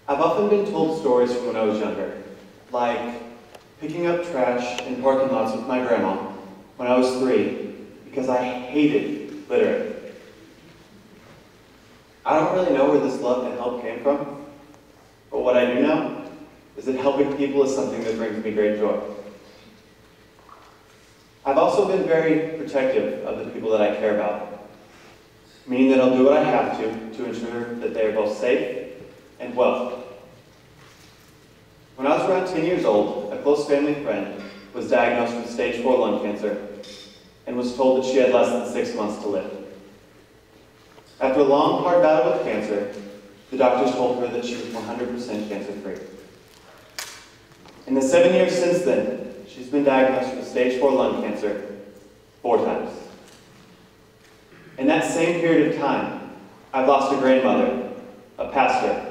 I've often been told stories from when I was younger, like picking up trash in parking lots with my grandma when I was 3 because I hated littering. I don't really know where this love and help came from, but what I do know is that helping people is something that brings me great joy. I've also been very protective of the people that I care about, meaning that I'll do what I have to ensure that they are both safe and well. When I was around 10 years old, a close family friend was diagnosed with stage 4 lung cancer and was told that she had less than 6 months to live. After a long, hard battle with cancer, the doctors told her that she was 100% cancer-free. In the 7 years since then, she's been diagnosed with stage 4 lung cancer 4 times. In that same period of time, I've lost a grandmother, a pastor,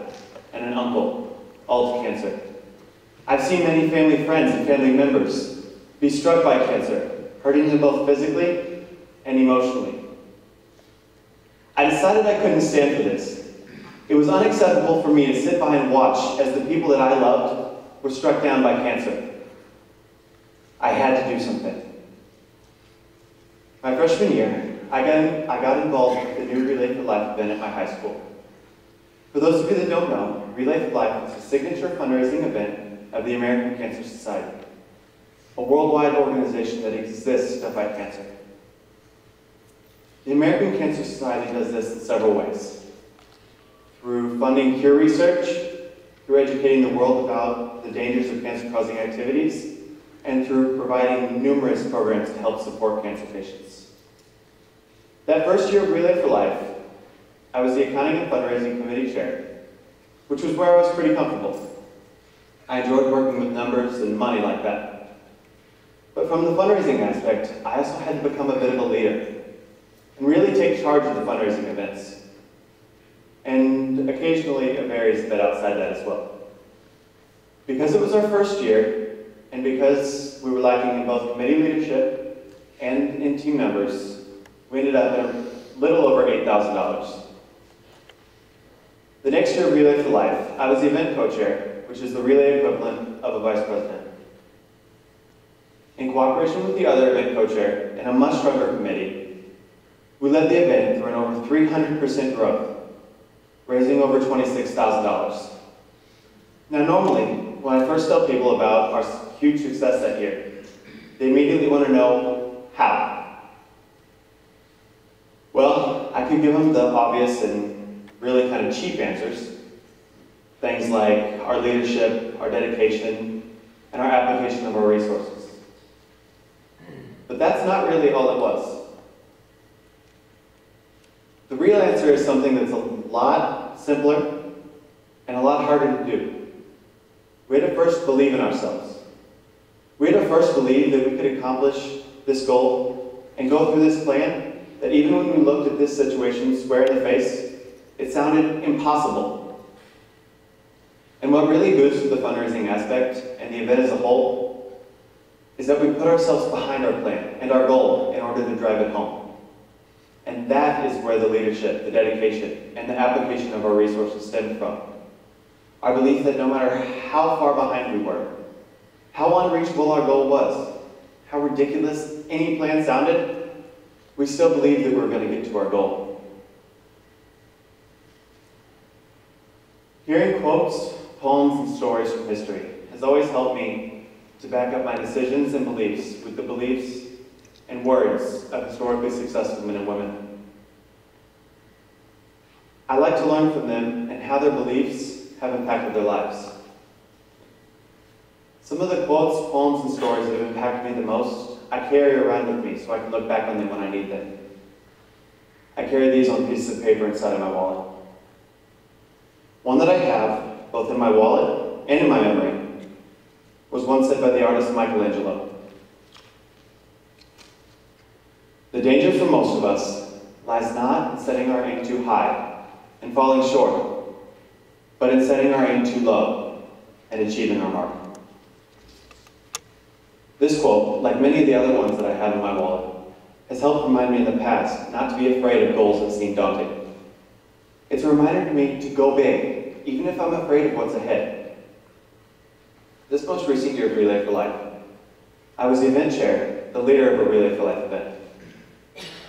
and an uncle, all to cancer. I've seen many family friends and family members be struck by cancer, hurting them both physically and emotionally. I decided I couldn't stand for this. It was unacceptable for me to sit by and watch as the people that I loved were struck down by cancer. I had to do something. My freshman year, I got involved with the new Relay for Life event at my high school. For those of you that don't know, Relay for Life is a signature fundraising event of the American Cancer Society, a worldwide organization that exists to fight cancer. The American Cancer Society does this in several ways. Through funding cure research, through educating the world about the dangers of cancer-causing activities, and through providing numerous programs to help support cancer patients. That first year of Relay for Life, I was the Accounting and Fundraising Committee Chair, which was where I was pretty comfortable. I enjoyed working with numbers and money like that. But from the fundraising aspect, I also had to become a bit of a leader and really take charge of the fundraising events. And occasionally it varies a bit outside that as well. Because it was our first year, and because we were lacking in both committee leadership and in team members, we ended up at a little over $8,000. The next year of Relay for Life, I was the event co-chair, which is the relay equivalent of a vice president. In cooperation with the other event co-chair and a much stronger committee, we led the event through an over 300% growth, raising over $26,000. Now normally, when I first tell people about our huge success that year, they immediately want to know how. Well, I could give them the obvious and really kind of cheap answers. Things like our leadership, our dedication, and our application of our resources. But that's not really all it was. The real answer is something that's a lot simpler and a lot harder to do. We had to first believe in ourselves. We had to first believe that we could accomplish this goal and go through this plan that even when we looked at this situation square in the face, it sounded impossible. And what really boosted the fundraising aspect and the event as a whole is that we put ourselves behind our plan and our goal in order to drive it home. And that is where the leadership, the dedication, and the application of our resources stemmed from. Our belief that no matter how far behind we were, how unreachable our goal was, how ridiculous any plan sounded, we still believed that we were going to get to our goal. Hearing quotes, poems, and stories from history has always helped me to back up my decisions and beliefs with the beliefs and words of historically successful men and women. I like to learn from them and how their beliefs have impacted their lives. Some of the quotes, poems, and stories that have impacted me the most, I carry around with me so I can look back on them when I need them. I carry these on pieces of paper inside of my wallet. One that I have, both in my wallet and in my memory, was one said by the artist Michelangelo. The danger for most of us lies not in setting our aim too high and falling short, but in setting our aim too low and achieving our mark. This quote, like many of the other ones that I have in my wallet, has helped remind me in the past not to be afraid of goals that seem daunting. It's a reminder to me to go big even if I'm afraid of what's ahead. This most recent year of Relay for Life, I was the event chair, the leader of a Relay for Life event.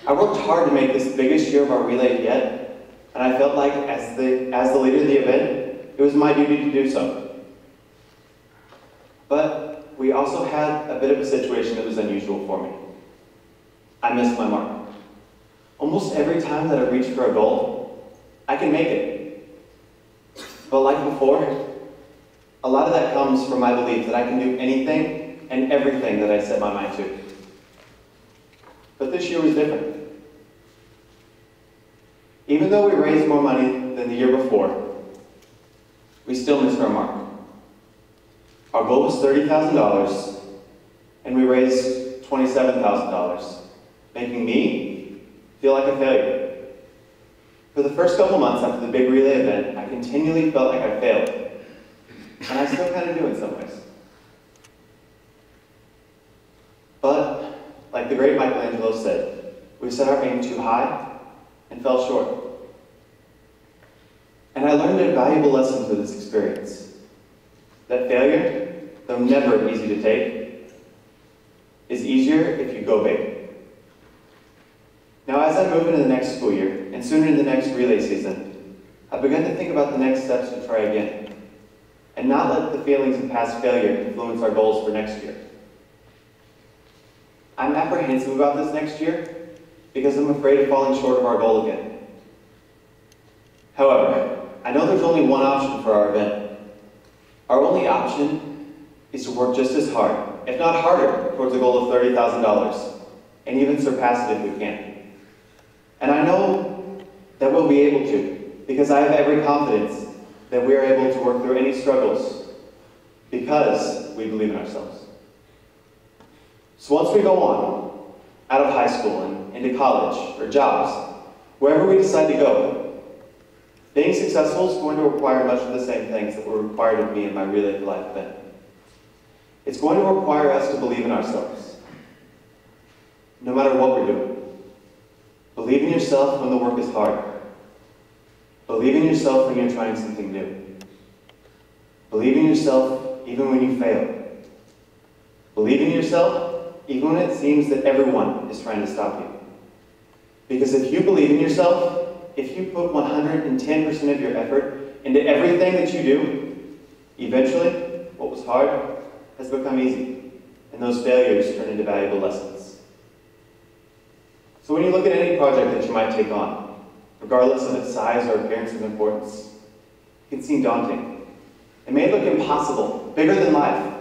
I worked hard to make this biggest year of our relay yet, and I felt like as the leader of the event, it was my duty to do so. But we also had a bit of a situation that was unusual for me. I missed my mark. Almost every time that I reach for a goal, I can make it. But like before, a lot of that comes from my belief that I can do anything and everything that I set my mind to. But this year was different. Even though we raised more money than the year before, we still missed our mark. Our goal was $30,000, and we raised $27,000, making me feel like a failure. For the first couple months after the big relay event, I continually felt like I failed. And I still kind of do in some ways. But, like the great Michelangelo said, we set our aim too high and fell short. And I learned a valuable lesson through this experience. That failure, though never easy to take, is easier if you go big. Now, as I move into the next school year, and soon into the next relay season, I've begun to think about the next steps to try again, and not let the feelings of past failure influence our goals for next year. I'm apprehensive about this next year because I'm afraid of falling short of our goal again. However, I know there's only one option for our event. Our only option is to work just as hard, if not harder, towards a goal of $30,000, and even surpass it if we can. And I know that we'll be able to, because I have every confidence that we are able to work through any struggles, because we believe in ourselves. So once we go on, out of high school and into college or jobs, wherever we decide to go, being successful is going to require much of the same things that were required of me in my Relay for Life event. It's going to require us to believe in ourselves, no matter what we're doing. Believe in yourself when the work is hard. Believe in yourself when you're trying something new. Believe in yourself even when you fail. Believe in yourself even when it seems that everyone is trying to stop you. Because if you believe in yourself, if you put 110% of your effort into everything that you do, eventually, what was hard has become easy, and those failures turn into valuable lessons. So when you look at any project that you might take on, regardless of its size or appearance of importance, it can seem daunting. It may look impossible, bigger than life.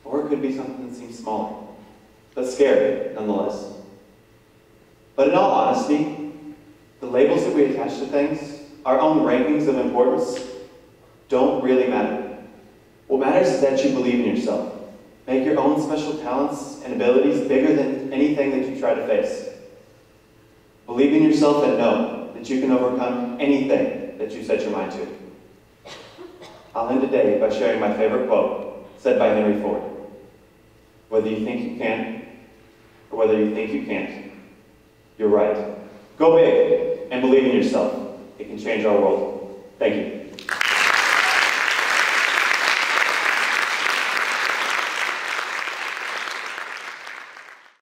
Or it could be something that seems smaller, but scary nonetheless. But in all honesty, the labels that we attach to things, our own rankings of importance, don't really matter. What matters is that you believe in yourself. Make your own special talents and abilities bigger than anything that you try to face. Believe in yourself and know that you can overcome anything that you set your mind to. I'll end today by sharing my favorite quote, said by Henry Ford. Whether you think you can, or whether you think you can't, you're right. Go big and believe in yourself. It can change our world. Thank you.